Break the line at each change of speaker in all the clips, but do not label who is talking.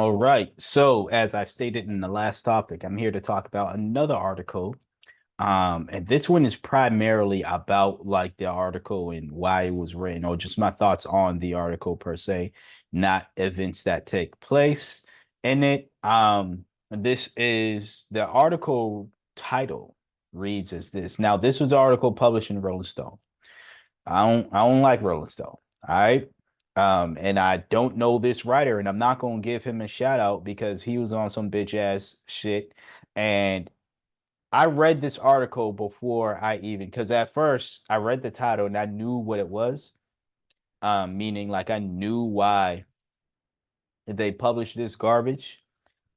All right. So, as I stated in the last topic, I'm here to talk about another article. And this one is primarily about like the article and why it was written, or just my thoughts on the article per se, not events that take place in it. This is the article title reads as this. Now, this was an article published in Rolling Stone. I don't like Rolling Stone. All right. And I don't know this writer, and I'm not gonna give him a shout out because he was on some bitch ass shit. And I read this article before I even, because at first I read the title and I knew what it was. Meaning like I knew why they published this garbage.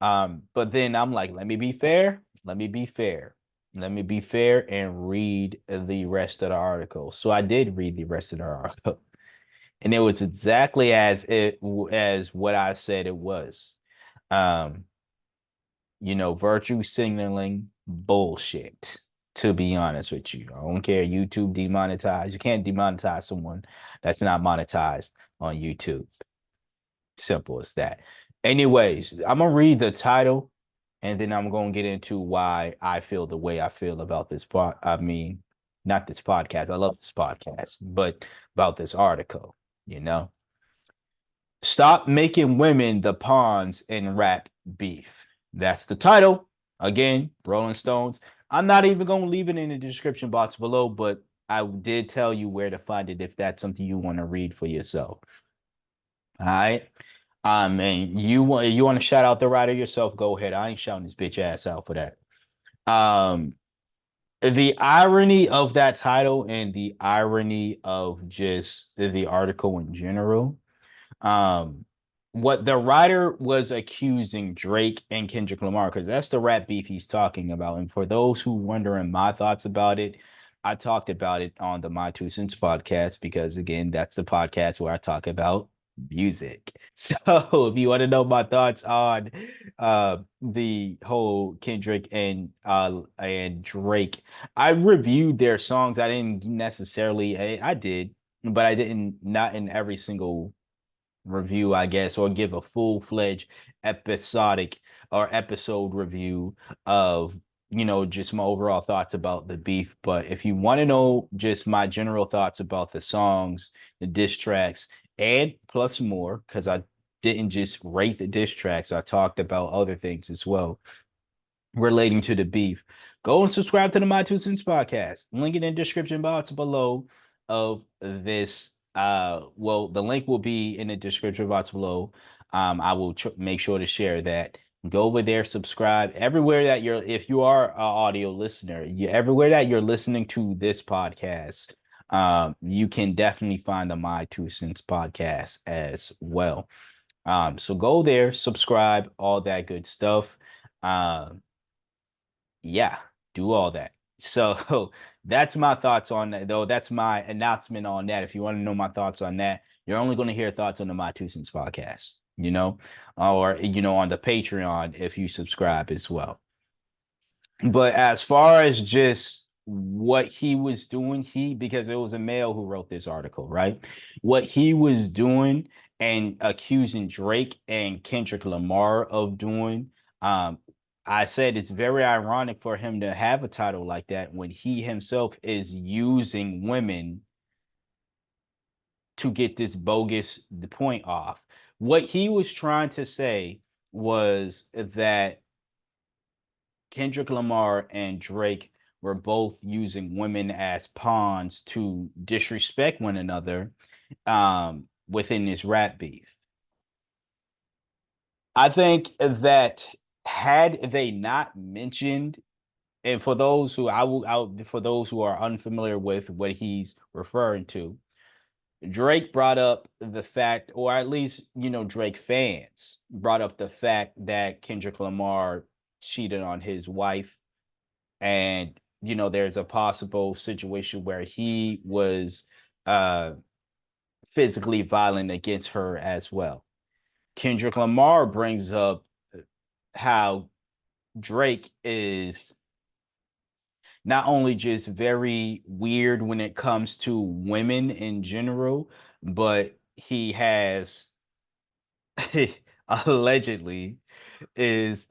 But then I'm like, let me be fair. Let me be fair. Let me be fair and read the rest of the article. So I did read the rest of the article. And it was exactly as what I said it was. Um, virtue signaling bullshit, to be honest with you. I don't care. YouTube demonetized. You can't demonetize someone that's not monetized on YouTube. Simple as that. Anyways, I'm gonna read the title and then I'm gonna get into why I feel the way I feel about this part. I mean, not this podcast. I love this podcast, but about this article, you know. Stop making women the pawns in rap beef. That's the title. Again, Rolling Stones. I'm not even going to leave it in the description box below, but I did tell you where to find it if that's something you want to read for yourself. All right. And you want to shout out the writer yourself, go ahead. I ain't shouting this bitch ass out for that. Um, the irony of that title and the irony of just the article in general. Um, what the writer was accusing Drake and Kendrick Lamar, because that's the rap beef he's talking about. And for those who wondering my thoughts about it, I talked about it on the My Two Cents podcast because again, that's the podcast where I talk about music. So if you want to know my thoughts on the whole Kendrick and Drake, I reviewed their songs. I didn't necessarily I did, but I didn't not in every single review, I guess, or give a full-fledged episodic or episode review of, just my overall thoughts about the beef. But if you want to know just my general thoughts about the songs, the diss tracks, and plus more, because I didn't just rate the diss tracks, I talked about other things as well relating to the beef. Go and subscribe to the My Two Cents podcast. Link in the description box below of this. Well, the link will be in the description box below. I will make sure to share that. Go over there, subscribe everywhere that if you are an audio listener, everywhere that you're listening to this podcast, you can definitely find the My Two Cents podcast as well. So go there, subscribe, all that good stuff. Um, yeah, do all that. So that's my thoughts on that, though. That's my announcement on that. If you want to know my thoughts on that, you're only going to hear thoughts on the My Two Cents podcast, or on the Patreon if you subscribe as well. But as far as just what he was doing, because it was a male who wrote this article, right? What he was doing and accusing Drake and Kendrick Lamar of doing, I said it's very ironic for him to have a title like that when he himself is using women to get this bogus the point off. What he was trying to say was that Kendrick Lamar and Drake were both using women as pawns to disrespect one another within this rap beef. I think that had they not mentioned, and for those who for those who are unfamiliar with what he's referring to, Drake brought up the fact, or at least, Drake fans brought up the fact that Kendrick Lamar cheated on his wife. And, there's a possible situation where he was uh, physically violent against her as well. Kendrick Lamar brings up how Drake is not only just very weird when it comes to women in general, but he has allegedly is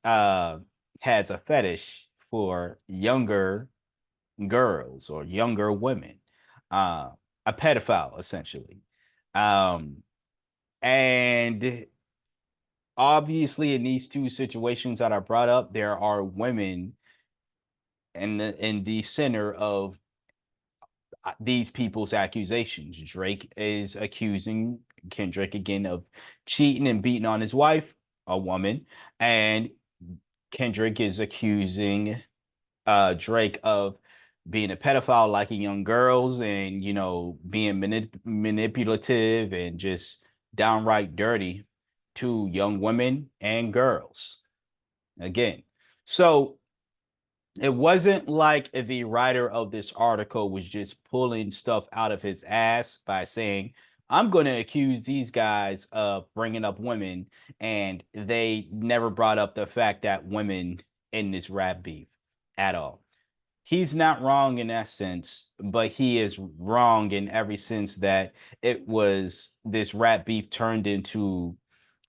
has a fetish for younger girls or younger women, uh, a pedophile essentially. Um, and obviously, in these two situations that are brought up, there are women in the center of these people's accusations. Drake is accusing Kendrick again of cheating and beating on his wife, a woman, and Kendrick is accusing Drake of being a pedophile, liking young girls, and being manipulative and just downright dirty to young women and girls. Again, so it wasn't like the writer of this article was just pulling stuff out of his ass by saying, I'm going to accuse these guys of bringing up women, and they never brought up the fact that women in this rap beef at all. He's not wrong in that sense, but he is wrong in every sense that it was this rap beef turned into,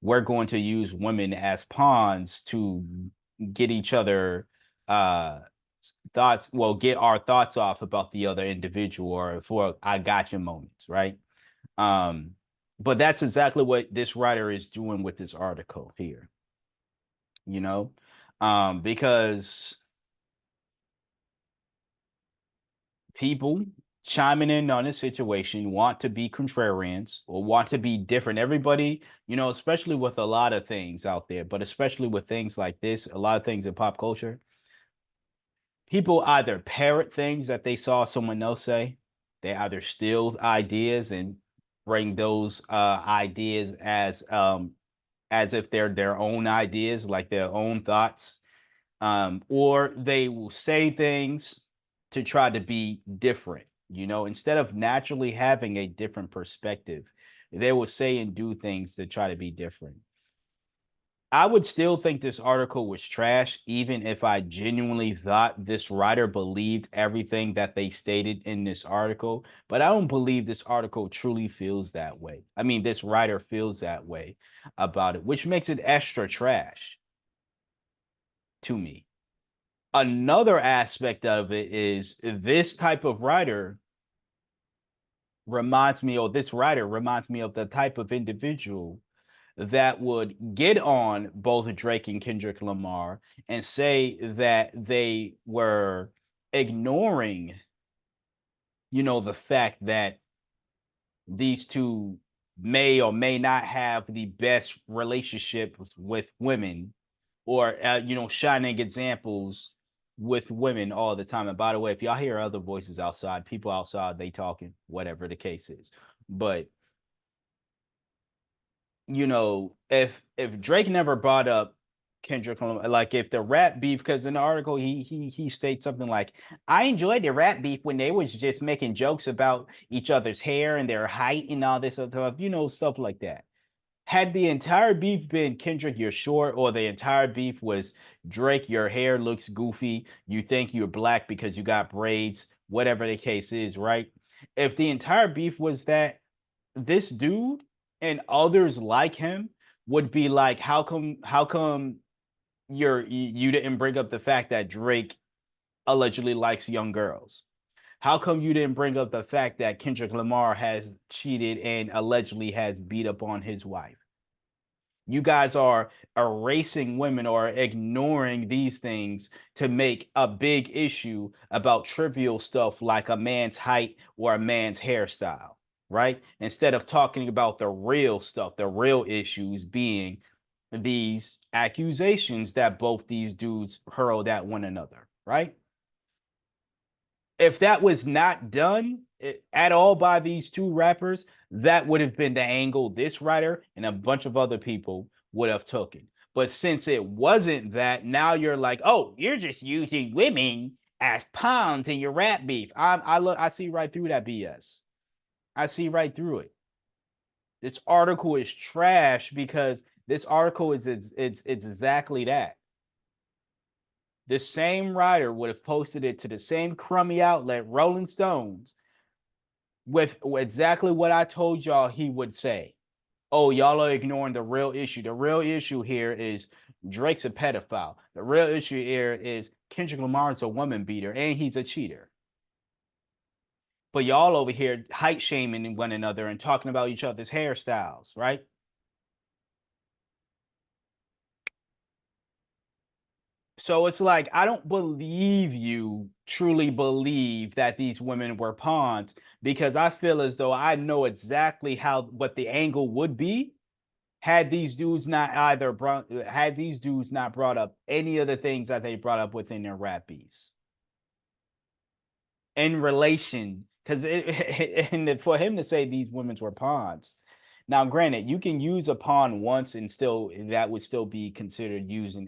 we're going to use women as pawns to get each other uh thoughts, well, get our thoughts off about the other individual, or for I gotcha moments, right? um but that's exactly what this writer is doing with this article here, you know because people chiming in on a situation want to be contrarians or want to be different. Everybody, especially with a lot of things out there, but especially with things like this, a lot of things in pop culture, people either parrot things that they saw someone else say, they either steal ideas and bring those ideas as if they're their own ideas, like their own thoughts, or they will say things to try to be different. Instead of naturally having a different perspective, they will say and do things to try to be different. I would still think this article was trash, even if I genuinely thought this writer believed everything that they stated in this article. But I don't believe this article truly feels that way. I mean, this writer feels that way about it, which makes it extra trash to me. Another aspect of it is this type of writer this writer reminds me of the type of individual that would get on both Drake and Kendrick Lamar and say that they were ignoring, the fact that these two may or may not have the best relationships with women, or shining examples with women all the time. And by the way, if y'all hear other voices outside, people outside, they talking, whatever the case is. But if Drake never brought up Kendrick Lamar, like if the rap beef, because in the article he states something like, I enjoyed the rap beef when they was just making jokes about each other's hair and their height and all this other stuff, stuff like that. Had the entire beef been Kendrick, you're short, or the entire beef was Drake, your hair looks goofy, you think you're black because you got braids, whatever the case is, right? If the entire beef was that, this dude and others like him would be like, how come you didn't bring up the fact that Drake allegedly likes young girls? How come you didn't bring up the fact that Kendrick Lamar has cheated and allegedly has beat up on his wife? You guys are erasing women or ignoring these things to make a big issue about trivial stuff like a man's height or a man's hairstyle, right? Instead of talking about the real stuff, the real issues being these accusations that both these dudes hurled at one another, right? If that was not done at all by these two rappers, that would have been the angle this writer and a bunch of other people would have taken. But since it wasn't that, now you're like, oh, you're just using women as pawns in your rap beef. I see right through that BS. I see right through it. This article is trash because this article it's exactly that. The same writer would have posted it to the same crummy outlet, Rolling Stones, with exactly what I told y'all he would say. Oh, y'all are ignoring the real issue. The real issue here is Drake's a pedophile. The real issue here is Kendrick Lamar's a woman beater and he's a cheater. But y'all over here height shaming one another and talking about each other's hairstyles, right? So it's like I don't believe you truly believe that these women were pawns because I feel as though I know exactly how what the angle would be had these dudes not either brought had these dudes not brought up any of the things that they brought up within their rap beefs in relation because and for him to say these women were pawns. Now, granted, you can use a pawn once and still that would still be considered using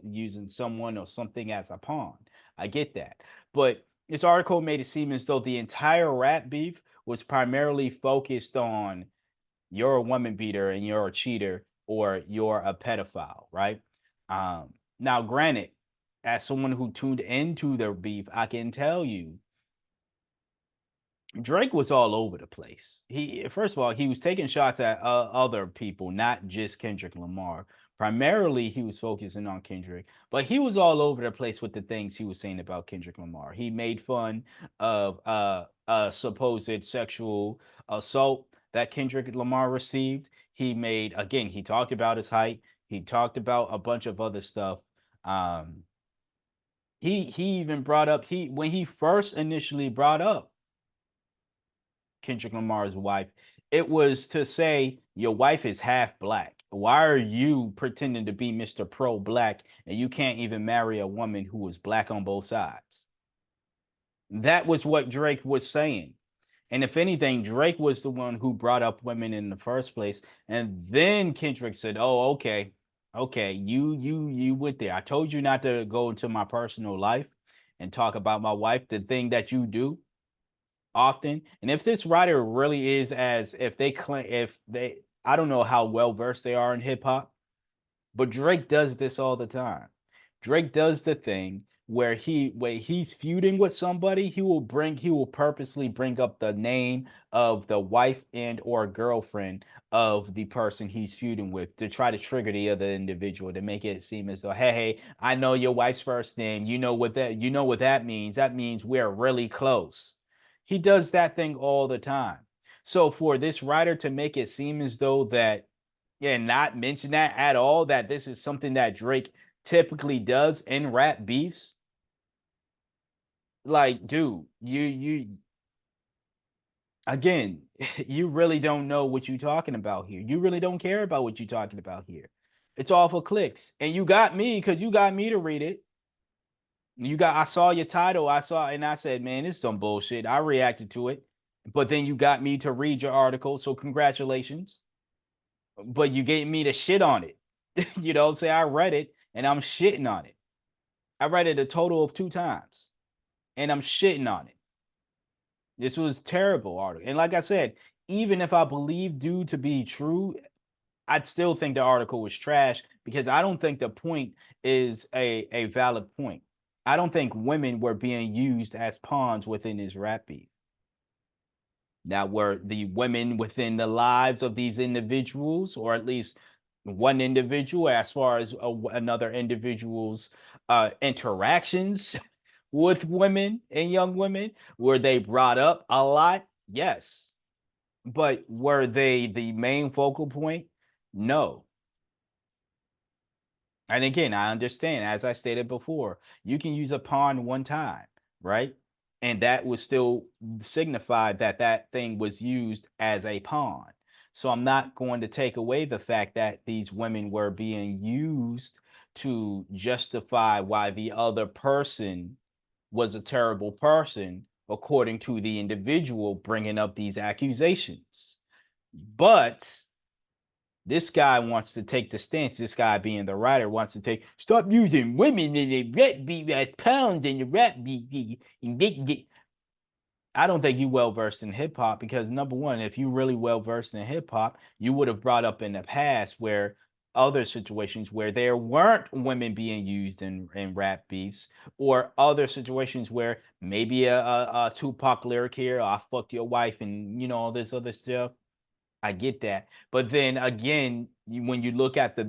using someone or something as a pawn. I get that, but this article made it seem as though the entire rap beef was primarily focused on you're a woman beater and you're a cheater or you're a pedophile, right? Now, granted, as someone who tuned into their beef, I can tell you Drake was all over the place. He first of all, he was taking shots at other people, not just Kendrick Lamar. Primarily, he was focusing on Kendrick, but he was all over the place with the things he was saying about Kendrick Lamar. He made fun of a supposed sexual assault that Kendrick Lamar received. He made again. He talked about his height. He talked about a bunch of other stuff. Um, he even brought up he when he first initially brought up Kendrick Lamar's wife, it was to say your wife is half black. Why are you pretending to be Mr. Pro Black and you can't even marry a woman who is black on both sides? That was what Drake was saying. And if anything, Drake was the one who brought up women in the first place. And then Kendrick said, "Oh, okay, okay, you went there. I told you not to go into my personal life and talk about my wife. The thing that you do often. And if this writer really is as if they claim if they I don't know how well versed they are in hip hop, but Drake does this all the time. Drake does the thing where he's feuding with somebody, he will purposely bring up the name of the wife and or girlfriend of the person he's feuding with to try to trigger the other individual to make it seem as though, hey, I know your wife's first name. You know what that means. That means we're really close. He does that thing all the time. So for this writer to make it seem as though that yeah, not mention that at all, that this is something that Drake typically does in rap beefs. Like, dude, you again, you really don't know what you're talking about here. You really don't care about what you're talking about here. It's all for clicks. And you got me because you got me to read it. I saw your title, and I said, man, this is some bullshit. I reacted to it. But then you got me to read your article. So congratulations. But you gave me the shit on it. You know, say I read it and I'm shitting on it. I read it a total of 2 times and I'm shitting on it. This was terrible article. And like I said, even if I believe dude to be true, I'd still think the article was trash because I don't think the point is a valid point. I don't think women were being used as pawns within this rap beef. Now, were the women within the lives of these individuals, or at least one individual, as far as another individual's interactions with women and young women, were they brought up a lot? Yes. But were they the main focal point? No. And again, I understand, as I stated before, you can use a pawn one time, right? And that would still signify that that thing was used as a pawn. So I'm not going to take away the fact that these women were being used to justify why the other person was a terrible person, according to the individual bringing up these accusations. But this guy wants to take the stance. This guy, being the writer, wants to take stop using women in the rap beat as pounds in the rap beat. I don't think you well versed in hip hop because number one, if you really well versed in hip hop, you would have brought up in the past where other situations where there weren't women being used in rap beefs, or other situations where maybe a Tupac lyric here, I fucked your wife, and you know all this other stuff. I get that. But then again, when you look at the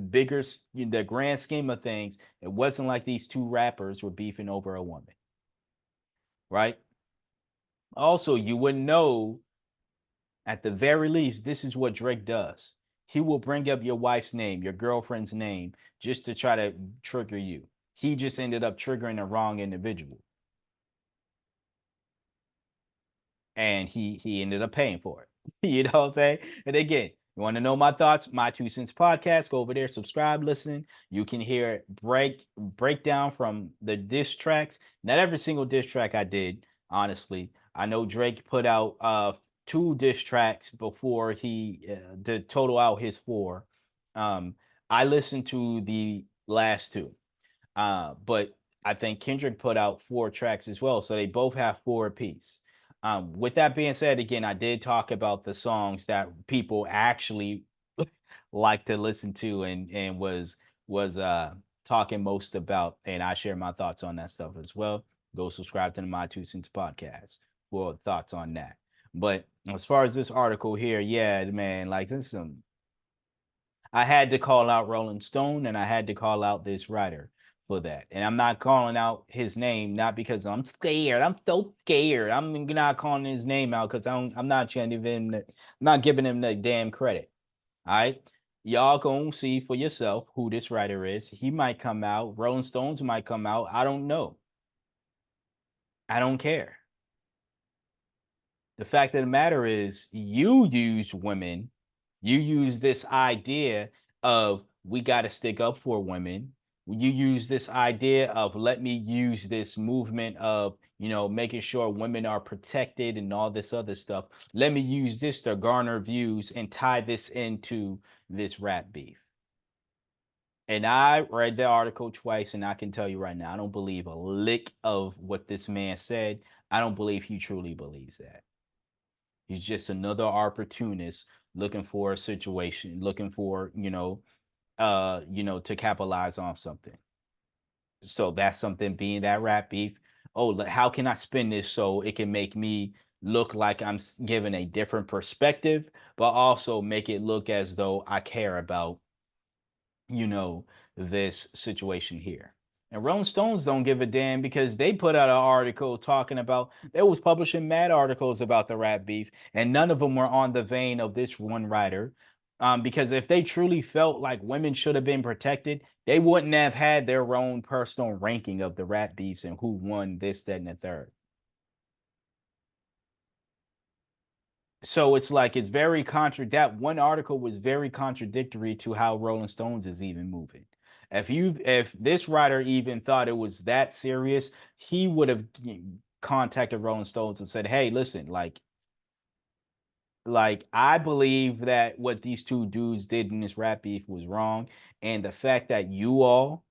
the grand scheme of things, it wasn't like these two rappers were beefing over a woman, right? Also, you would know at the very least, this is what Drake does. He will bring up your wife's name, your girlfriend's name, just to try to trigger you. He just ended up triggering the wrong individual. And he ended up paying for it. You know what I'm saying? And again, you want to know my thoughts? My 2 cents podcast. Go over there, subscribe, listen. You can hear breakdown from the diss tracks. Not every single diss track I did, honestly. I know Drake put out 2 diss tracks before he to total out his 4. Um, I listened to the last 2. But I think Kendrick put out 4 tracks as well, so they both have 4 apiece. With that being said, again, I did talk about the songs that people actually like to listen to and was talking most about, and I share my thoughts on that stuff as well. Go subscribe to the My 2 Cents podcast for thoughts on that. But as far as this article here, yeah, man, like this I had to call out Rolling Stone and I had to call out this writer for that. And I'm not calling out his name, not because I'm scared. I'm so scared. I'm not calling his name out because I'm not giving him the damn credit. All right. Y'all gonna see for yourself who this writer is. He might come out. Rolling Stones might come out. I don't know. I don't care. The fact of the matter is, you use women, you use this idea of we got to stick up for women. You use this idea of let me use this movement of, making sure women are protected and all this other stuff. Let me use this to garner views and tie this into this rap beef. And I read the article twice, and I can tell you right now, I don't believe a lick of what this man said. I don't believe he truly believes that. He's just another opportunist looking for a situation, looking for, to capitalize on something. So that's something being that rap beef. Oh, how can I spin this so it can make me look like I'm giving a different perspective, but also make it look as though I care about this situation here. And Rolling Stones don't give a damn because they put out an article talking about they was publishing mad articles about the rap beef, and none of them were on the vein of this one writer. Because if they truly felt like women should have been protected, they wouldn't have had their own personal ranking of the rap beefs and who won this, that, and the third. So it's like it's very that one article was very contradictory to how Rolling Stones is even moving. If this writer even thought it was that serious, he would have contacted Rolling Stones and said, "Hey, listen, like I believe that what these 2 dudes did in this rap beef was wrong, and the fact that you all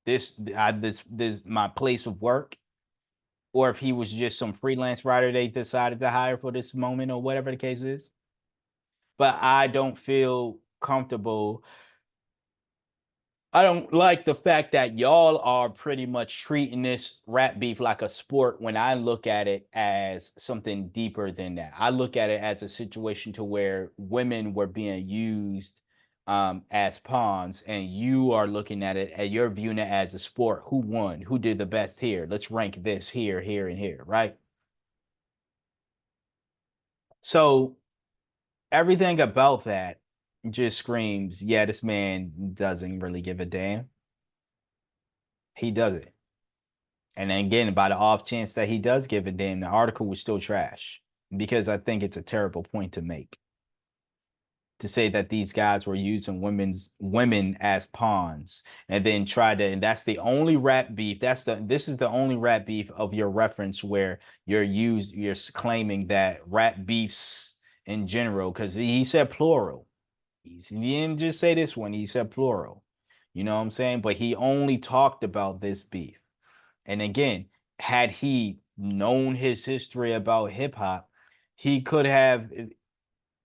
this my place of work, or if he was just some freelance writer they decided to hire for this moment or whatever the case is, but I don't feel comfortable. I don't like the fact that y'all are pretty much treating this rap beef like a sport when I look at it as something deeper than that. I look at it as a situation to where women were being used as pawns, and you are looking at it and you're viewing it as a sport. Who won? Who did the best here? Let's rank this here, here, and here, right? So everything about that just screams, yeah, this man doesn't really give a damn. He doesn't. And then again, by the off chance that he does give a damn, the article was still trash because I think it's a terrible point to make. To say that these guys were using women as pawns and then try to, and that's the only rap beef. This is the only rap beef of your reference where you're claiming that rap beefs in general, because he said plural. He didn't just say this one, he said plural. You know what I'm saying? But he only talked about this beef. And again, had he known his history about hip hop, he could have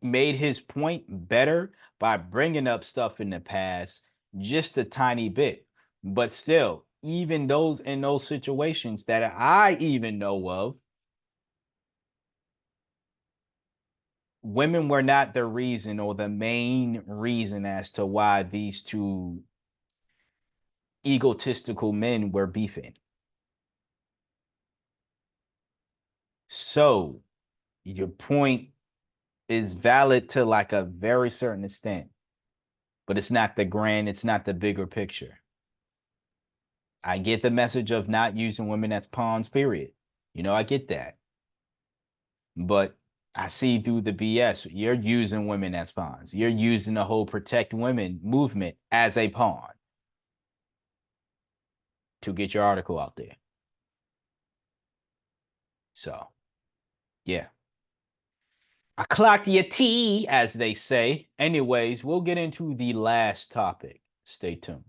made his point better by bringing up stuff in the past just a tiny bit. But still, even those situations that I even know of, women were not the reason or the main reason as to why these two egotistical men were beefing. So your point is valid to like a very certain extent, but it's not the grand, it's not the bigger picture. I get the message of not using women as pawns, period. I get that. But I see through the BS. You're using women as pawns. You're using the whole protect women movement as a pawn to get your article out there. So, yeah. I clocked your T, as they say. Anyways, we'll get into the last topic. Stay tuned.